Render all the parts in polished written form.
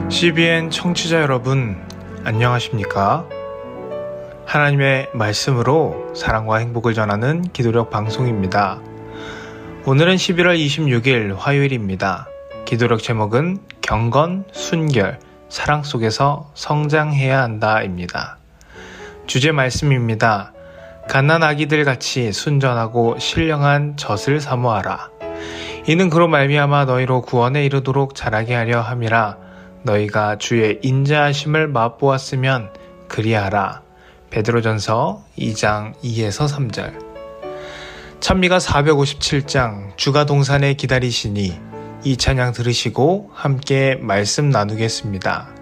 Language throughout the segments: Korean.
CBN 청취자 여러분, 안녕하십니까? 하나님의 말씀으로 사랑과 행복을 전하는 기도력 방송입니다. 오늘은 11월 26일 화요일입니다. 기도력 제목은 경건, 순결, 사랑 속에서 성장해야 한다입니다. 주제 말씀입니다. 갓난 아기들 같이 순전하고 신령한 젖을 사모하라. 이는 그로 말미암아 너희로 구원에 이르도록 자라게 하려 함이라. 너희가 주의 인자하심을 맛보았으면 그리하라. 베드로전서 2장 2에서 3절. 찬미가 457장 주가 동산에 기다리시니 이 찬양 들으시고 함께 말씀 나누겠습니다.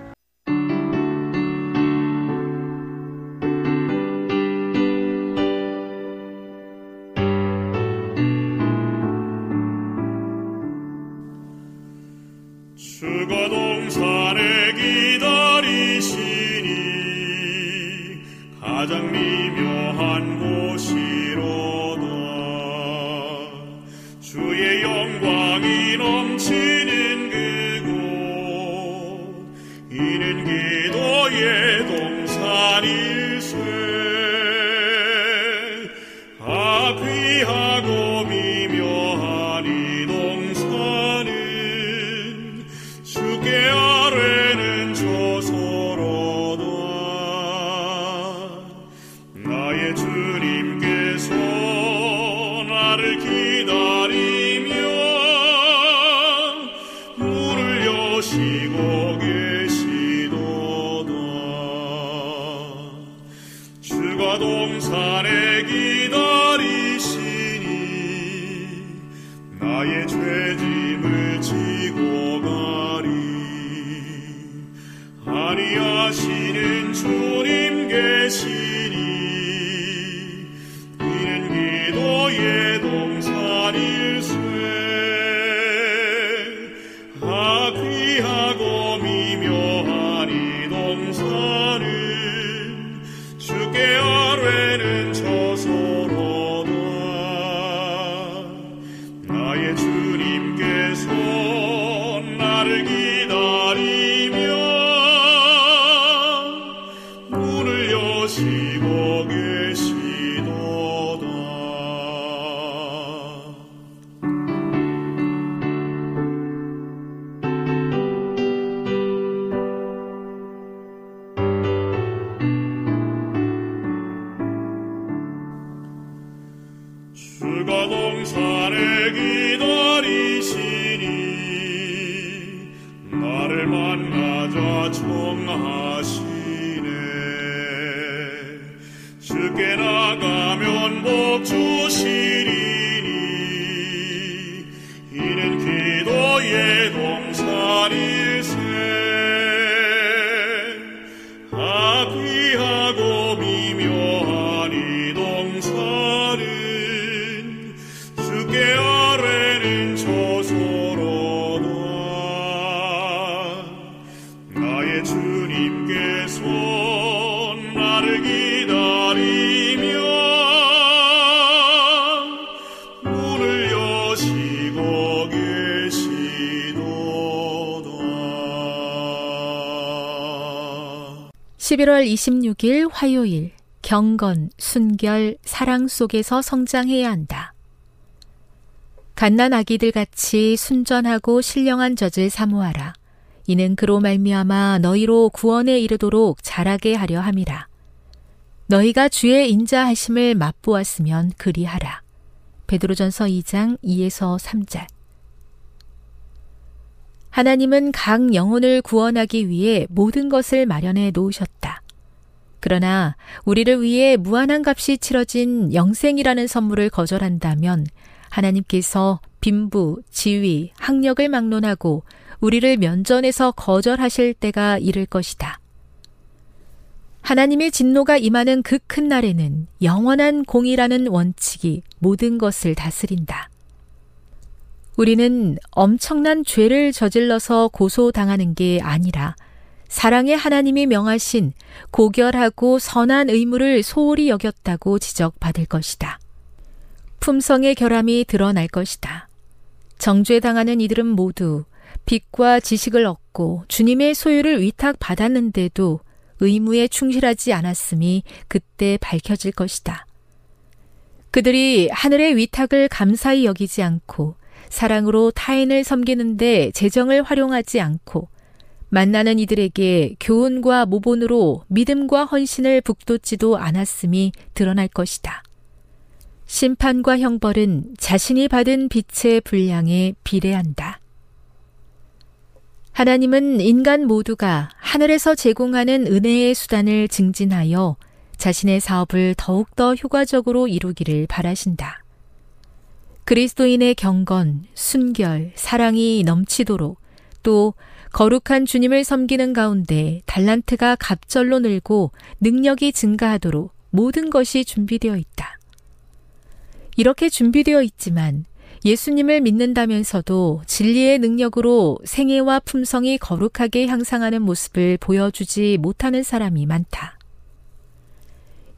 주가 동산에 기다리시니 가장 미묘한 곳이로다. 주의 영광이 넘치는 그곳, 이는 기도의 동산일세. 귀하고 미묘한 이 동산은 주께 아뢰는 처소로다. 나의 주님께서 나를 기다리며 문을 여시고 계시도다. 주가 동산에 기다리시니 나의 죄짐을 지고 가리. 아니하시는 주님 계시니 이는 기도의 동산일세. 귀하고 미묘한 이 동산은 주께 아뢰는 처소로다. 나의 주님께서 나를 기다리며 문을 여시고 계시도다. 주가 동산에 기다리시니 나를 만나자 청하시네. 주께 나가면 복 주시리니 이는 기도의 동산일세. 귀하고 미묘한 이 동산은 주께 아뢰는 처소로다. 나의 주님께서 나를 기다리며 문을 여시고 계시도다. 11월 26일 화요일, 경건, 순결, 사랑 속에서 성장해야 한다. 갓난 아기들 같이 순전하고 신령한 젖을 사모하라. 이는 그로 말미암아 너희로 구원에 이르도록 자라게 하려 함이라. 너희가 주의 인자하심을 맛보았으면 그리하라. 베드로전서 2장 2에서 3절. 하나님은 각 영혼을 구원하기 위해 모든 것을 마련해 놓으셨다. 그러나 우리를 위해 무한한 값이 치러진 영생이라는 선물을 거절한다면 하나님께서 빈부, 지위, 학력을 막론하고 우리를 면전에서 거절하실 때가 이를 것이다. 하나님의 진노가 임하는 그 큰 날에는 영원한 공의라는 원칙이 모든 것을 다스린다. 우리는 엄청난 죄를 저질러서 고소당하는 게 아니라 사랑의 하나님이 명하신 고결하고 선한 의무를 소홀히 여겼다고 지적받을 것이다. 품성의 결함이 드러날 것이다. 정죄당하는 이들은 모두 빚과 지식을 얻고 주님의 소유를 위탁받았는데도 의무에 충실하지 않았음이 그때 밝혀질 것이다. 그들이 하늘의 위탁을 감사히 여기지 않고 사랑으로 타인을 섬기는데 재정을 활용하지 않고 만나는 이들에게 교훈과 모본으로 믿음과 헌신을 북돋지도 않았음이 드러날 것이다. 심판과 형벌은 자신이 받은 빚의 분량에 비례한다. 하나님은 인간 모두가 하늘에서 제공하는 은혜의 수단을 증진하여 자신의 사업을 더욱더 효과적으로 이루기를 바라신다. 그리스도인의 경건, 순결, 사랑이 넘치도록 또 거룩한 주님을 섬기는 가운데 달란트가 갑절로 늘고 능력이 증가하도록 모든 것이 준비되어 있다. 이렇게 준비되어 있지만 예수님을 믿는다면서도 진리의 능력으로 생애와 품성이 거룩하게 향상하는 모습을 보여주지 못하는 사람이 많다.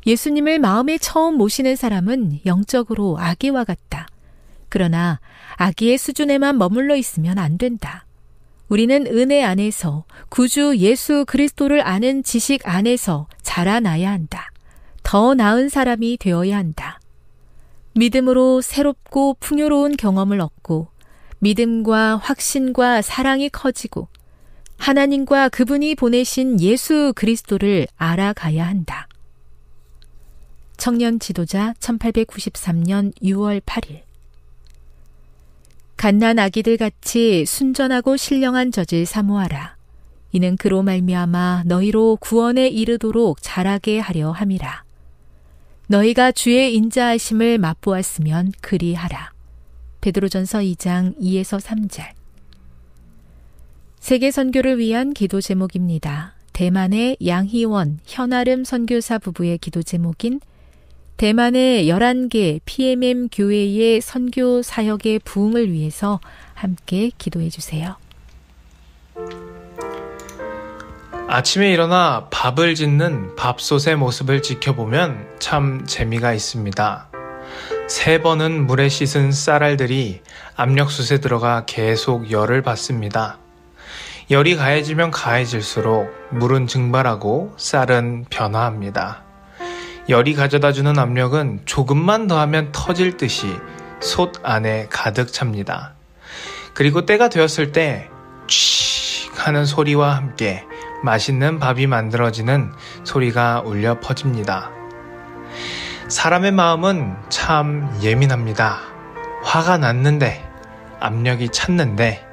예수님을 마음에 처음 모시는 사람은 영적으로 아기와 같다. 그러나 아기의 수준에만 머물러 있으면 안 된다. 우리는 은혜 안에서 구주 예수 그리스도를 아는 지식 안에서 자라나야 한다. 더 나은 사람이 되어야 한다. 믿음으로 새롭고 풍요로운 경험을 얻고 믿음과 확신과 사랑이 커지고 하나님과 그분이 보내신 예수 그리스도를 알아가야 한다. 청년 지도자 1893년 6월 8일 갓난 아기들 같이 순전하고 신령한 젖을 사모하라. 이는 그로 말미암아 너희로 구원에 이르도록 자라게 하려 함이라. 너희가 주의 인자하심을 맛보았으면 그리하라. 베드로전서 2장 2에서 3절. 세계 선교를 위한 기도 제목입니다. 대만의 양희원, 현아름 선교사 부부의 기도 제목인 대만의 11개 PMM 교회의 선교 사역의 부흥을 위해서 함께 기도해 주세요. 아침에 일어나 밥을 짓는 밥솥의 모습을 지켜보면 참 재미가 있습니다. 3번은 물에 씻은 쌀알들이 압력솥에 들어가 계속 열을 받습니다. 열이 가해지면 가해질수록 물은 증발하고 쌀은 변화합니다. 열이 가져다주는 압력은 조금만 더하면 터질 듯이 솥 안에 가득 찹니다. 그리고 때가 되었을 때 취익 하는 소리와 함께 맛있는 밥이 만들어지는 소리가 울려 퍼집니다. 사람의 마음은 참 예민합니다. 화가 났는데, 압력이 찼는데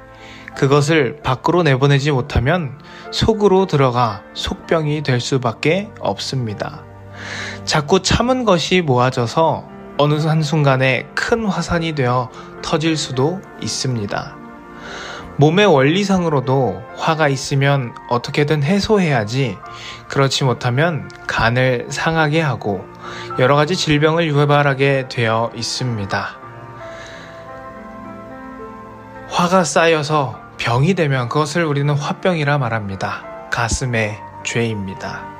그것을 밖으로 내보내지 못하면 속으로 들어가 속병이 될 수밖에 없습니다. 자꾸 참은 것이 모아져서 어느 한순간에 큰 화산이 되어 터질 수도 있습니다. 몸의 원리상으로도 화가 있으면 어떻게든 해소해야지, 그렇지 못하면 간을 상하게 하고 여러 가지 질병을 유발하게 되어 있습니다. 화가 쌓여서 병이 되면 그것을 우리는 화병이라 말합니다. 가슴의 죄입니다.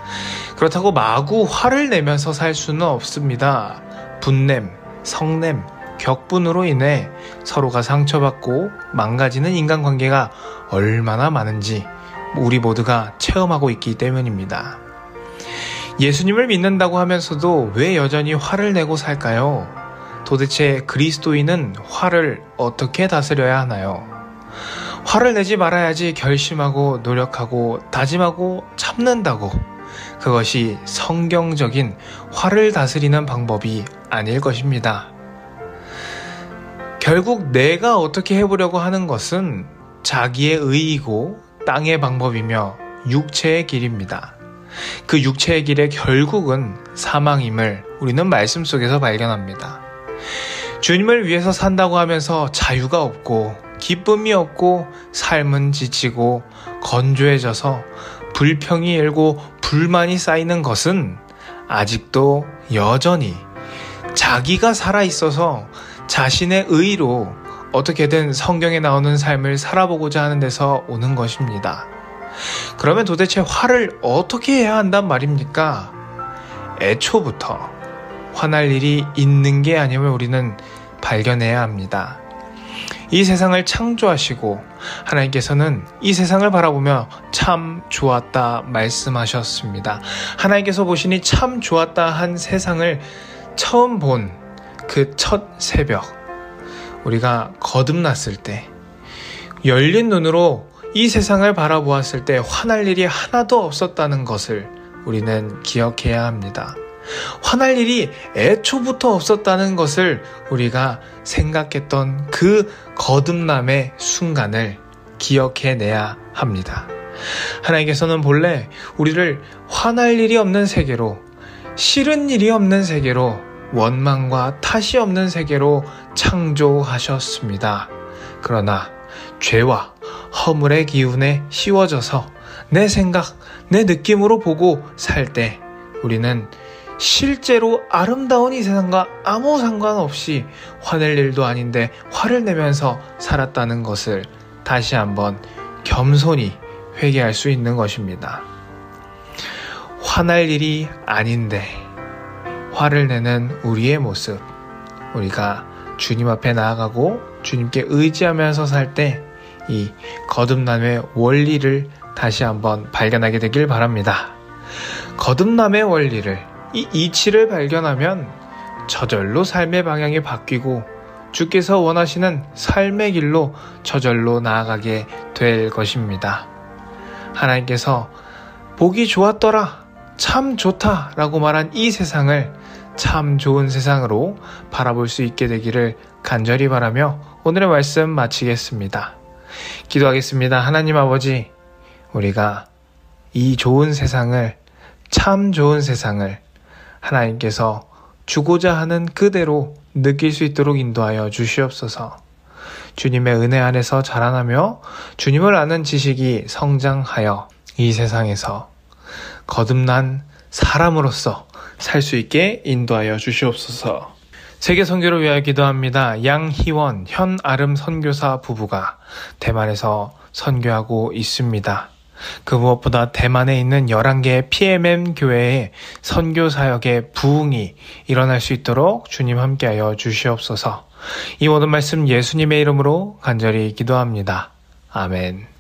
그렇다고 마구 화를 내면서 살 수는 없습니다. 분냄, 성냄, 격분으로 인해 서로가 상처받고 망가지는 인간관계가 얼마나 많은지 우리 모두가 체험하고 있기 때문입니다. 예수님을 믿는다고 하면서도 왜 여전히 화를 내고 살까요? 도대체 그리스도인은 화를 어떻게 다스려야 하나요? 화를 내지 말아야지 결심하고 노력하고 다짐하고 참는다고, 그것이 성경적인 화를 다스리는 방법이 아닐 것입니다. 결국 내가 어떻게 해보려고 하는 것은 자기의 의이고 땅의 방법이며 육체의 길입니다. 그 육체의 길의 결국은 사망임을 우리는 말씀 속에서 발견합니다. 주님을 위해서 산다고 하면서 자유가 없고 기쁨이 없고 삶은 지치고 건조해져서 불평이 일고 불만이 쌓이는 것은 아직도 여전히 자기가 살아있어서 자신의 의로 어떻게든 성경에 나오는 삶을 살아보고자 하는 데서 오는 것입니다. 그러면 도대체 화를 어떻게 해야 한단 말입니까? 애초부터 화날 일이 있는 게 아님을 우리는 발견해야 합니다. 이 세상을 창조하시고 하나님께서는 이 세상을 바라보며 참 좋았다 말씀하셨습니다. 하나님께서 보시니 참 좋았다 한 세상을 처음 본 그 첫 새벽, 우리가 거듭났을 때 열린 눈으로 이 세상을 바라보았을 때 화날 일이 하나도 없었다는 것을 우리는 기억해야 합니다. 화날 일이 애초부터 없었다는 것을 우리가 생각했던 그 거듭남의 순간을 기억해내야 합니다. 하나님께서는 본래 우리를 화날 일이 없는 세계로, 싫은 일이 없는 세계로, 원망과 탓이 없는 세계로 창조하셨습니다. 그러나 죄와 허물의 기운에 씌워져서 내 생각, 내 느낌으로 보고 살 때 우리는 실제로 아름다운 이 세상과 아무 상관없이 화낼 일도 아닌데 화를 내면서 살았다는 것을 다시 한번 겸손히 회개할 수 있는 것입니다. 화날 일이 아닌데 화를 내는 우리의 모습, 우리가 주님 앞에 나아가고 주님께 의지하면서 살 때 이 거듭남의 원리를 다시 한번 발견하게 되길 바랍니다. 거듭남의 원리를, 이 이치를 발견하면 저절로 삶의 방향이 바뀌고 주께서 원하시는 삶의 길로 저절로 나아가게 될 것입니다. 하나님께서 보기 좋았더라, 참 좋다 라고 말한 이 세상을 참 좋은 세상으로 바라볼 수 있게 되기를 간절히 바라며 오늘의 말씀 마치겠습니다. 기도하겠습니다. 하나님 아버지, 우리가 이 좋은 세상을, 참 좋은 세상을 하나님께서 주고자 하는 그대로 느낄 수 있도록 인도하여 주시옵소서. 주님의 은혜 안에서 자라나며 주님을 아는 지식이 성장하여 이 세상에서 거듭난 사람으로서 살 수 있게 인도하여 주시옵소서. 세계 선교를 위하여 기도합니다. 양희원, 현아름 선교사 부부가 대만에서 선교하고 있습니다. 그 무엇보다 대만에 있는 11개의 PMM 교회의 선교 사역의 부흥이 일어날 수 있도록 주님 함께하여 주시옵소서. 이 모든 말씀 예수님의 이름으로 간절히 기도합니다. 아멘.